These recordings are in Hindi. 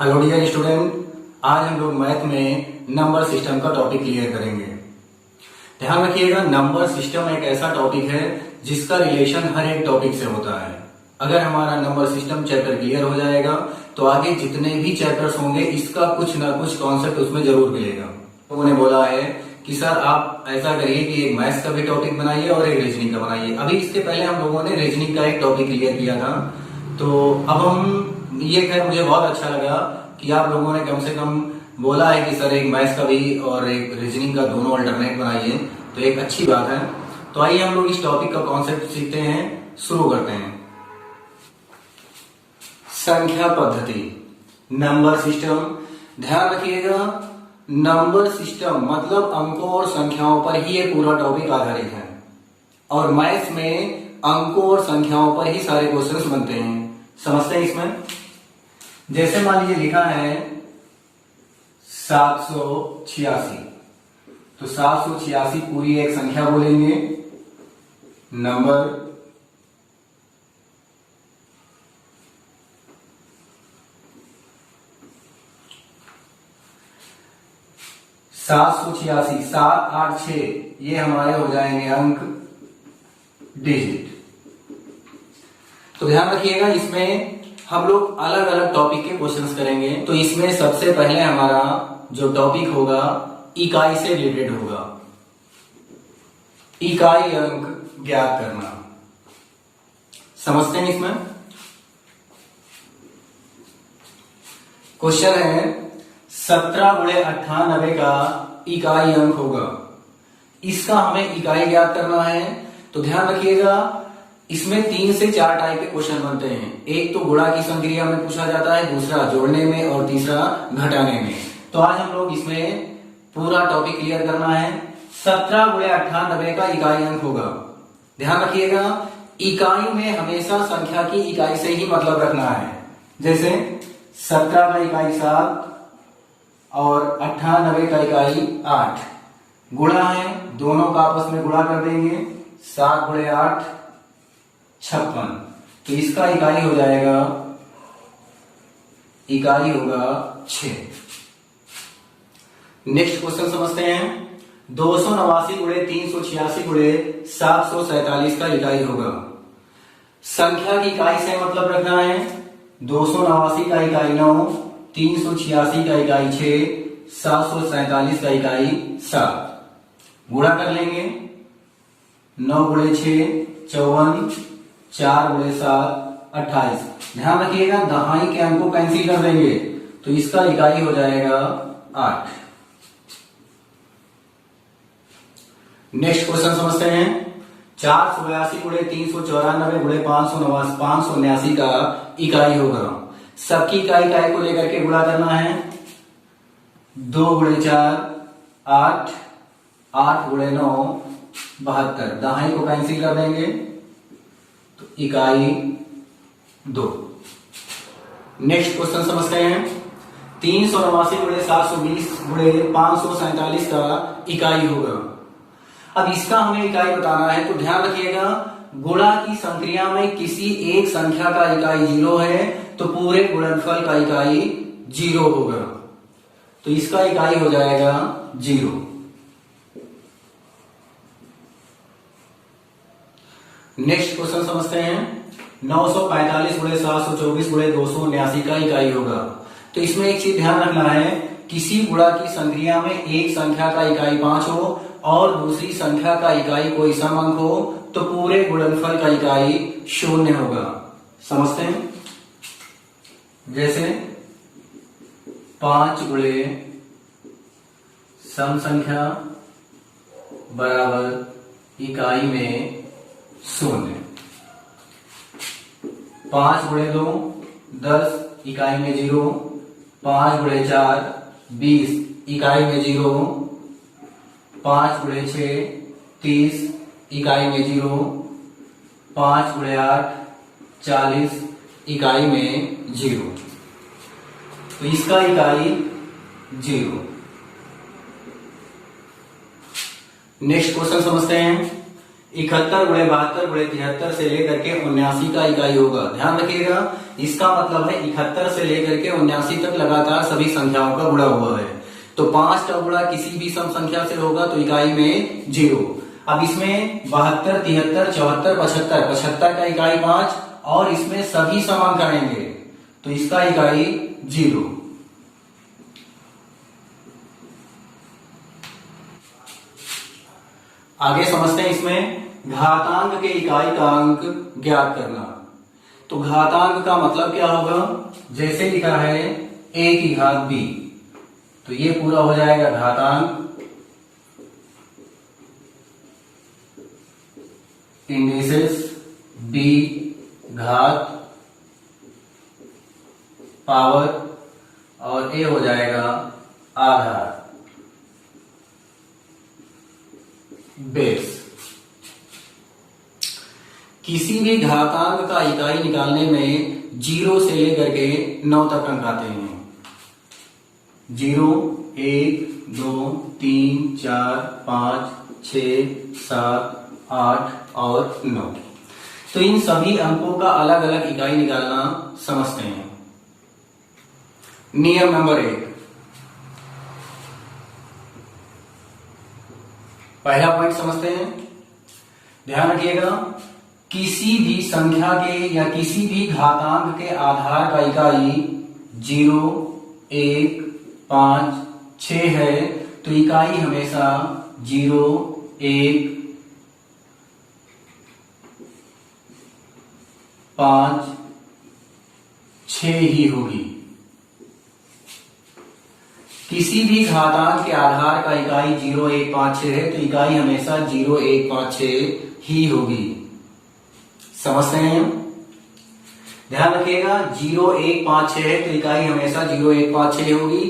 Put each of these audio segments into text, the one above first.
हेलो डियर स्टूडेंट, आज हम लोग मैथ में नंबर सिस्टम का टॉपिक क्लियर करेंगे। ध्यान रखिएगा, नंबर सिस्टम एक ऐसा टॉपिक है जिसका रिलेशन हर एक टॉपिक से होता है। अगर हमारा नंबर सिस्टम चैप्टर क्लियर हो जाएगा तो आगे जितने भी चैप्टर्स होंगे इसका कुछ ना कुछ कॉन्सेप्ट उसमें जरूर मिलेगा। लोगों ने बोला है कि सर आप ऐसा करिए कि एक मैथ्स का भी टॉपिक बनाइए और एक रीजनिंग का बनाइए। अभी इसके पहले हम लोगों ने रीजनिंग का एक टॉपिक क्लियर किया था, तो अब हम ये खैर मुझे बहुत अच्छा लगा कि आप लोगों ने कम से कम बोला है कि सर एक मैथ्स का भी और एक रीजनिंग का दोनों अल्टरनेट बनाइए, तो एक अच्छी बात है। तो आइए हम लोग इस टॉपिक का कॉन्सेप्ट सीखते हैं, शुरू करते हैं। संख्या पद्धति, नंबर सिस्टम। ध्यान रखिएगा, नंबर सिस्टम मतलब अंकों और संख्याओं पर ही ये पूरा टॉपिक आधारित है और मैथ्स में अंकों और संख्याओं पर ही सारे क्वेश्चंस बनते हैं। समझते हैं इसमें। जैसे मान लीजिए लिखा है 786, तो 786 पूरी एक संख्या बोलेंगे, नंबर। 786 7 8 6 ये हमारे हो जाएंगे अंक, डिजिट। तो ध्यान रखिएगा, इसमें हम लोग अलग अलग टॉपिक के क्वेश्चंस करेंगे। तो इसमें सबसे पहले हमारा जो टॉपिक होगा इकाई से रिलेटेड होगा, इकाई अंक ज्ञात करना। समझते हैं इसमें। क्वेश्चन है 17×98 का इकाई अंक होगा, इसका हमें इकाई ज्ञात करना है। तो ध्यान रखिएगा, इसमें 3 से 4 टाइप के क्वेश्चन बनते हैं। एक तो गुणा की संक्रिया में पूछा जाता है, दूसरा जोड़ने में और तीसरा घटाने में। तो आज हम लोग इसमें पूरा टॉपिक क्लियर करना है। 17×98 का इकाई अंक होगा। ध्यान रखिएगा, इकाई में हमेशा संख्या की इकाई से ही मतलब रखना है। जैसे 17 का इकाई 7 और 98 का इकाई 8। गुणा है, दोनों का आपस में गुणा कर देंगे, 7×8 56। तो इसका इकाई हो जाएगा, इकाई होगा 6। नेक्स्ट क्वेश्चन समझते हैं। 289×386×747 का इकाई होगा। संख्या की इकाई से मतलब रखना है। 289 का इकाई 9, 386 का इकाई 6, 747 का इकाई 7। गुणा कर लेंगे, 9×6 54, 4×7 28। ध्यान रखिएगा, दहाई के अंक को कैंसिल कर देंगे तो इसका इकाई हो जाएगा 8। नेक्स्ट क्वेश्चन समझते हैं। 482×394×579 का इकाई होगा। सबकी इकाई को लेकर के गुणा करना है। 2×4 8, 8×9 72। दहाई को कैंसिल कर देंगे तो इकाई 2। नेक्स्ट क्वेश्चन समझते हैं। 389×720×547 का इकाई होगा। अब इसका हमें इकाई बताना है। तो ध्यान रखिएगा, गुणा की संक्रिया में किसी एक संख्या का इकाई 0 है तो पूरे गुणनफल का इकाई 0 होगा। तो इसका इकाई हो जाएगा 0। नेक्स्ट क्वेश्चन समझते हैं। 945×724×279 का इकाई होगा। तो इसमें एक चीज ध्यान रखना है, किसी गुणा की संक्रिया में एक संख्या का इकाई 5 हो और दूसरी संख्या का इकाई कोई सम अंक हो तो पूरे गुणनफल का इकाई 0 होगा। समझते हैं। जैसे 5× सम संख्या बराबर इकाई में 0। 5×2 10, इकाई में 0। 5×4 20, इकाई में 0। 5×6 30, इकाई में 0। 5×8 40, इकाई में 0। तो इसका इकाई 0। नेक्स्ट क्वेश्चन समझते हैं। 71 गुणे 72 गुणे 73 से लेकर के 79 का इकाई होगा। ध्यान रखिएगा, इसका मतलब है 71 से लेकर के 79 तक लगातार सभी संख्याओं का गुणा हुआ है। तो 5 का गुणा किसी भी सम संख्या से होगा तो इकाई में 0। अब इसमें 72, 73, 74, 75, 75 का इकाई 5 और इसमें सभी समान आएंगे तो इसका इकाई 0। आगे समझते हैं इसमें घातांक के इकाई का अंक ज्ञात करना। तो घातांक का मतलब क्या होगा, जैसे लिखा है a की घात b, तो ये पूरा हो जाएगा घातांक इंडिसेस b घात पावर और a हो जाएगा आधार बेस। किसी भी घातांक का इकाई निकालने में 0 से लेकर के 9 तक अंक आते हैं। 0, 1, 2, 3, 4, 5, 6, 7, 8 और 9। तो इन सभी अंकों का अलग अलग इकाई निकालना समझते हैं। नियम नंबर 1, पहला पॉइंट समझते हैं। ध्यान रखिएगा, किसी भी संख्या के या किसी भी घातांक के आधार का इकाई 0, 1, 5, 6 है तो इकाई हमेशा 0, 1, 5, 6 ही होगी। किसी भी घातांक के आधार का इकाई 0, 1, 5, 6 है तो इकाई हमेशा 0, 1, 5, 6 ही होगी। समझते हैं? ध्यान रखिएगा, 0, 1, 5, 6 है तो इकाई हमेशा 0, 1, 5, 6 होगी।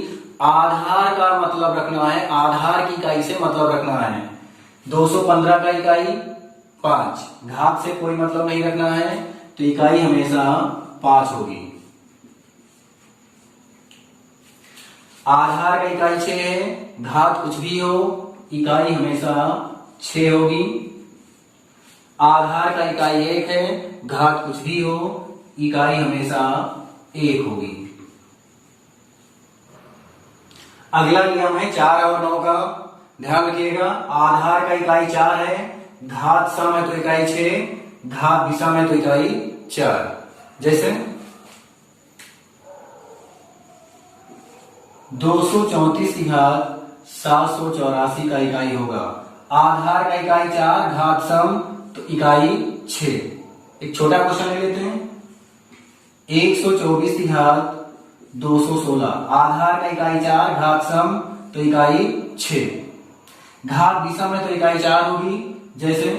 आधार का मतलब रखना है, आधार की इकाई से मतलब रखना है। 215 का इकाई 5, घात से कोई मतलब नहीं रखना है तो इकाई हमेशा 5 होगी। आधार का इकाई 6 है, घात कुछ भी हो इकाई हमेशा 6 होगी। आधार का इकाई 1 है, घात कुछ भी हो इकाई हमेशा 1 होगी। अगला नियम है 4 और 9 का। ध्यान रखिएगा, आधार का इकाई 4 है, घात सम है तो इकाई 6, घात विषम है तो इकाई 4। जैसे 234 की घात 784 का इकाई होगा। आधार का इकाई 4, घात सम तो इकाई 6। एक छोटा क्वेश्चन ले लेते हैं। 124 की घात 216, आधार का इकाई 4, घात सम तो इकाई 6, घात विषम है तो इकाई 4 होगी। जैसे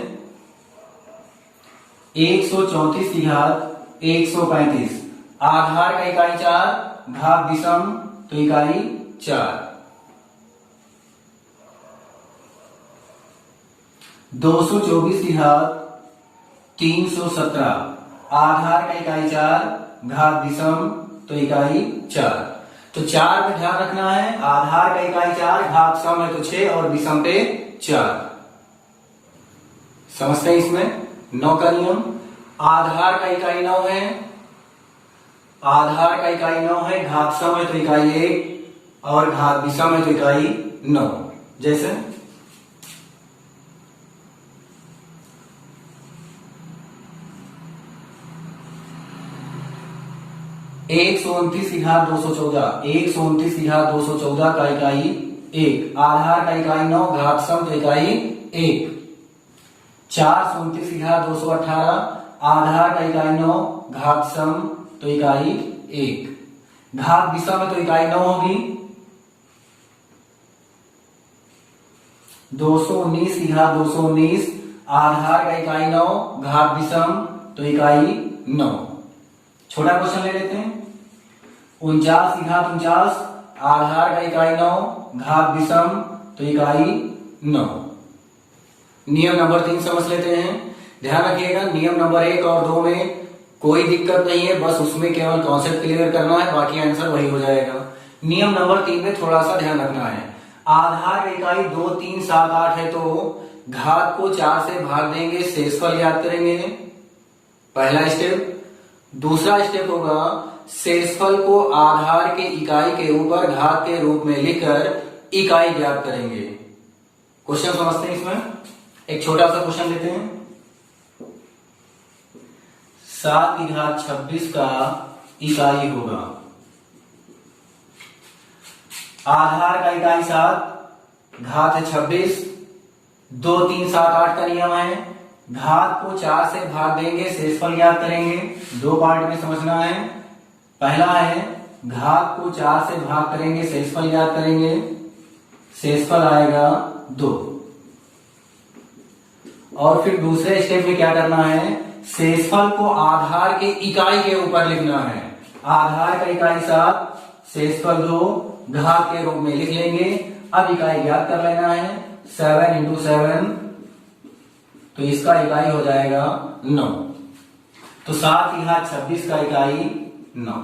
134 की घात 135, आधार का इकाई 4, घात विषम तो इकाई 4। 224 की घात 317, आधार का इकाई 4, घात विषम तो इकाई 4। तो 4 पे ध्यान रखना है, आधार का इकाई 4, घात सम है तो 6 और विषम पे 4। समझते हैं इसमें 9 का नियम। आधार का इकाई 9 है, आधार का इकाई 9 है, घात सम है तो इकाई 1 और घात विषम है तो इकाई 9। जैसे 129 की घात 214, 129 की घात 214 का इकाई 1, आधार का इकाई 9, घात सम तो इकाई 1। 429 की घात 218, आधार का इकाई 9, घात सम तो इकाई 1, घात विषम है तो इकाई 9 होगी। 219 की घात 219, आधार का इकाई 9, घात विषम तो इकाई 9। छोटा क्वेश्चन ले लेते हैं। 49 की घात 49, आधार का इकाई 9, घात विषम तो इकाई 9। नियम नंबर 3 समझ लेते हैं। ध्यान रखिएगा, नियम नंबर 1 और 2 में कोई दिक्कत नहीं है, बस उसमें केवल कॉन्सेप्ट क्लियर करना है, बाकी आंसर वही हो जाएगा। नियम नंबर 3 में थोड़ा सा ध्यान रखना है। आधार इकाई 2, 3, 7, 8 है तो घात को 4 से भाग देंगे, शेषफल याद करेंगे, पहला स्टेप। दूसरा स्टेप होगा शेषफल को आधार के इकाई के ऊपर घात के रूप में लिखकर इकाई ज्ञात करेंगे। क्वेश्चन समझते हैं। इसमें एक छोटा सा क्वेश्चन लेते हैं। 7 की घात 26 का इकाई होगा। आधार का इकाई 7, घात है 26, 2, 3, 7, 8 का नियम है। घात को 4 से भाग देंगे, शेषफल ज्ञात करेंगे। दो पार्ट में समझना है। पहला है घात को 4 से भाग करेंगे, शेषफल ज्ञात करेंगे। शेषफल आएगा 2। और फिर दूसरे स्टेप में क्या करना है, शेषफल को आधार के इकाई के ऊपर लिखना है। आधार का इकाई 7, शेषफल 2, घात के रूप में लिख लेंगे। अब इकाई ज्ञात कर लेना है। 7 इंटू 7, तो इसका इकाई हो जाएगा 9। तो 7 की घात 26 का इकाई 9।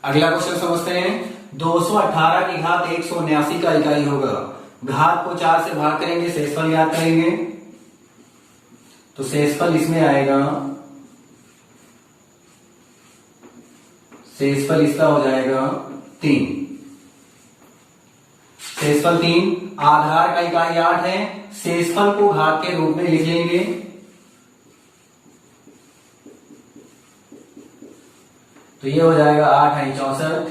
अगला क्वेश्चन समझते हैं। 218 की घात 179 का इकाई होगा। घात को 4 से भाग करेंगे, शेषफल याद करेंगे। तो शेषफल इसमें आएगा, शेषफल इसका हो जाएगा 3। शेषफल 3, आधार का इकाई 8 है, शेषफल को घात के रूप में लिख लेंगे। तो ये हो जाएगा 8 है 64,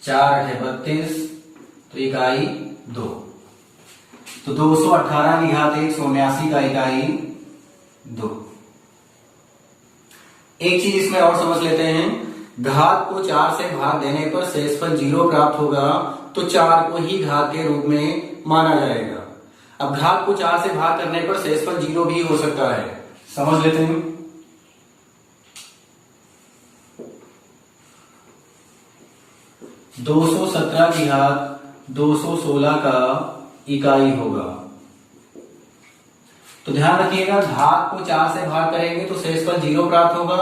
4 है 32, तो इकाई 2। तो 218 की घात 179 का इकाई 2। एक चीज इसमें और समझ लेते हैं। घात को 4 से भाग देने पर शेषफल 0 प्राप्त होगा, तो 4 को ही घात के रूप में माना जाएगा। अब घात को 4 से भाग करने पर शेषफल 0 भी हो सकता है, समझ लेते हैं। 217 की घात 216 का इकाई होगा। तो ध्यान रखिएगा, घात को 4 से भाग करेंगे तो शेषफल 0 प्राप्त होगा।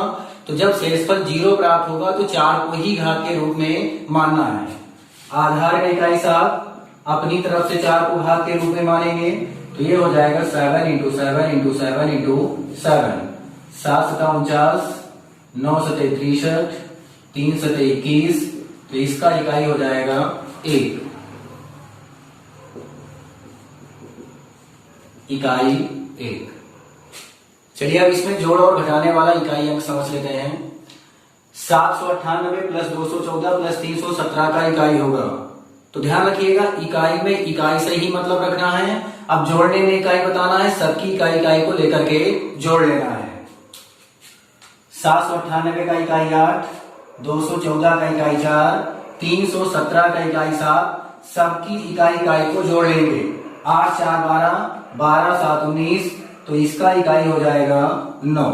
तो जब शेषफल 0 प्राप्त होगा तो 4 को ही घात के रूप में मानना है। आधार का इकाई 7, अपनी तरफ से 4 को घात के रूप में मानेंगे। तो ये हो जाएगा 7 इंटू 7 इंटू 7 इंटू 7। 7 सता 49, 9 सते 63, 3 सते 21, तो इसका इकाई हो जाएगा 1। इकाई 1। चलिए अब इसमें जोड़ और घटाने वाला इकाई अंक समझ लेते हैं। 798 प्लस 214 प्लस 317 का इकाई होगा। तो ध्यान रखिएगा, इकाई में इकाई से ही मतलब रखना है। अब जोड़ने में इकाई बताना है, सबकी इकाई को लेकर के जोड़ लेना है। 798 का इकाई 8, 214 का इकाई 4, 317 का इकाई 7, सबकी इकाई को जोड़ लेंगे। 8 4 12, 12 7 19, तो इसका इकाई हो जाएगा 9।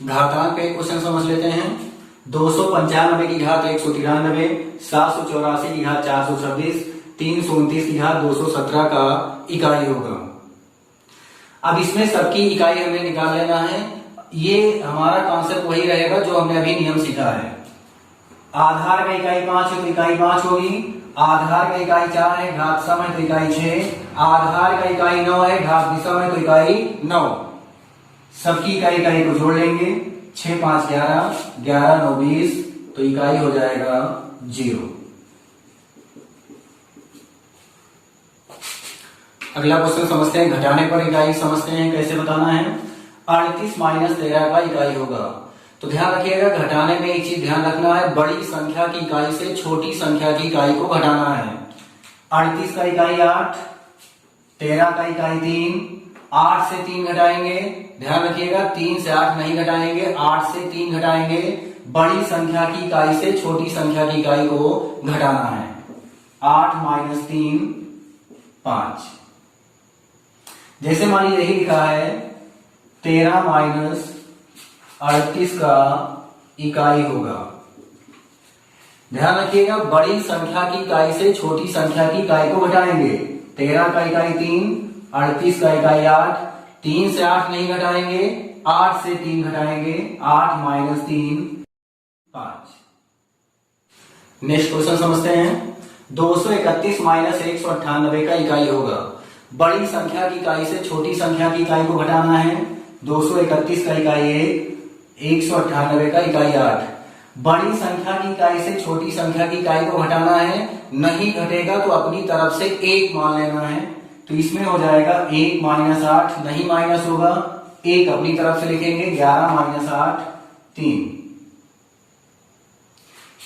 घातांक पे क्वेश्चन समझ लेते हैं। 295 की घात 193, 784 की घात 426, 329 की घात 217 का इकाई होगा। अब इसमें सबकी इकाई हमें निकाल लेना है। ये हमारा कॉन्सेप्ट वही रहेगा जो हमने अभी नियम सीखा है। आधार का इकाई 5 है तो इकाई 5 होगी। आधार का इकाई 4 है, घात सम है तो इकाई 6। आधार का इकाई 9 है, घात विषम है तो इकाई 9। सबकी इकाई को जोड़ लेंगे। 6 5 11, 11 9 20, तो इकाई हो जाएगा 0। अगला क्वेश्चन समझते हैं। घटाने पर इकाई समझते हैं, कैसे बताना है। 38 माइनस 13 का इकाई होगा। तो ध्यान रखिएगा, घटाने में एक चीज ध्यान रखना है, बड़ी संख्या की इकाई से छोटी संख्या की इकाई को घटाना है। 38 का इकाई 8, 13 का इकाई 3, 8 से 3 घटाएंगे। ध्यान रखिएगा, 3 से 8 नहीं घटाएंगे, 8 से 3 घटाएंगे। बड़ी संख्या की इकाई से छोटी संख्या की इकाई को घटाना है। 8 माइनस 3 5। जैसे मान लीजिए यही लिखा है 13 माइनस 38 का इकाई होगा। ध्यान रखिएगा, बड़ी संख्या की इकाई से छोटी संख्या की इकाई को घटाएंगे। 13 का इकाई 3, 38 का इकाई 8, 3 से 8 नहीं घटाएंगे, 8 से 3 घटाएंगे, 8 माइनस 3 5। नेक्स्ट क्वेश्चन समझते हैं। 231 माइनस 198 का इकाई होगा। बड़ी संख्या की इकाई से छोटी संख्या की इकाई को घटाना है। 231 का इकाई 1, 198 का इकाई 8। बड़ी संख्या की इकाई से छोटी संख्या की इकाई को घटाना है, नहीं घटेगा तो अपनी तरफ से 1 मान लेना है। तो इसमें हो जाएगा 1 माइनस 8, नहीं माइनस होगा, 1 अपनी तरफ से लिखेंगे, 11 माइनस 8 3।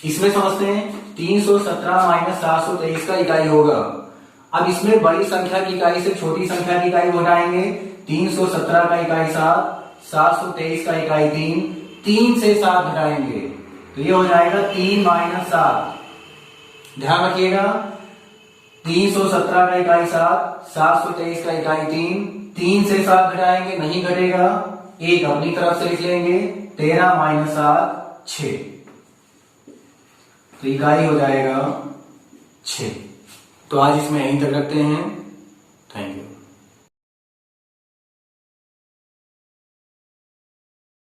इसमें समझते हैं 317 माइनस 723 का इकाई होगा। अब इसमें बड़ी संख्या की इकाई से छोटी संख्या की इकाई घटाएंगे। 317 का इकाई 7, 723 का इकाई 3, 3 से 7 घटाएंगे तो ये हो जाएगा 3 माइनस 7। ध्यान रखिएगा 317 का इकाई 7, 723 का इकाई 3, 3 से 7 घटाएंगे, नहीं घटेगा, 1 अपनी तरफ से लिख लेंगे, 13 माइनस 7 6। तो इकाई हो जाएगा 6। तो आज इसमें यहीं तक रखते हैं। Thank you.